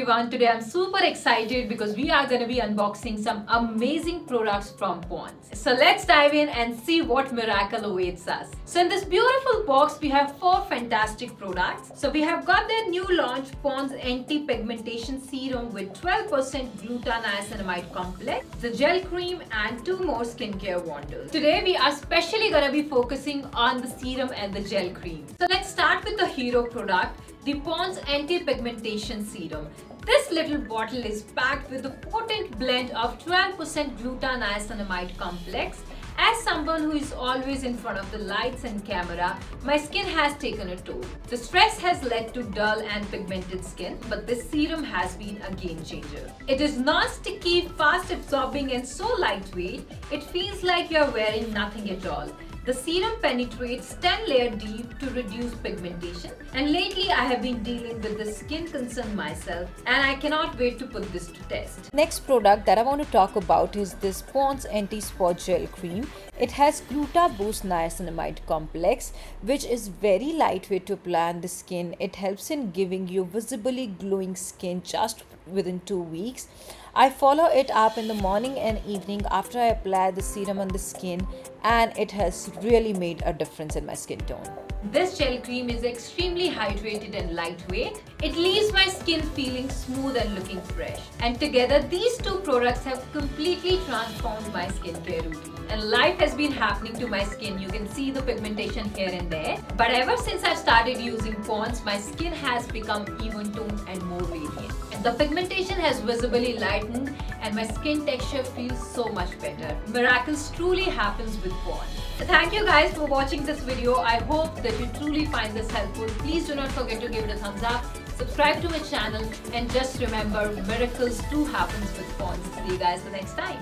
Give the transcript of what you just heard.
everyone. Today I'm super excited because we are going to be unboxing some amazing products from Pond's. So let's dive in and see what miracle awaits us. So in this beautiful box we have 4 fantastic products. So we have got their new launch Pond's Anti-Pigmentation Serum with 12% Gluta-Niacinamide Complex, the gel cream and 2 more skincare wonders. Today we are specially going to be focusing on the serum and the gel cream. So let's start with the hero product, the Pond's Anti-Pigmentation Serum. This little bottle is packed with a potent blend of 12% Gluta-Niacinamide Complex. As someone who is always in front of the lights and camera, my skin has taken a toll. The stress has led to dull and pigmented skin, but this serum has been a game changer. It is non-sticky, fast absorbing and so lightweight, it feels like you're wearing nothing at all. The serum penetrates 10 layers deep to reduce pigmentation, and lately I have been dealing with this skin concern myself and I cannot wait to put this to test. Next product that I want to talk about is this Pond's Anti-Spot Gel Cream. It has Gluta Boost Niacinamide Complex, which is very lightweight to apply on the skin. It helps in giving you visibly glowing skin just within 2 weeks. I follow it up in the morning and evening after I apply the serum on the skin, and it has really made a difference in my skin tone. This gel cream is extremely hydrated and lightweight. It leaves my skin feeling smooth and looking fresh. And together these 2 products have completely transformed my skincare routine. And life has been happening to my skin. You can see the pigmentation here and there. But ever since I started using Pond's, my skin has become even toned and more radiant. And the pigmentation has visibly lightened and my skin texture feels so much better. Miracles truly happens with Pond's. Thank you guys for watching this video. I hope that you truly find this helpful. Please do not forget to give it a thumbs up, subscribe to my channel, and just remember, miracles do happen with Pond's. See you guys the next time.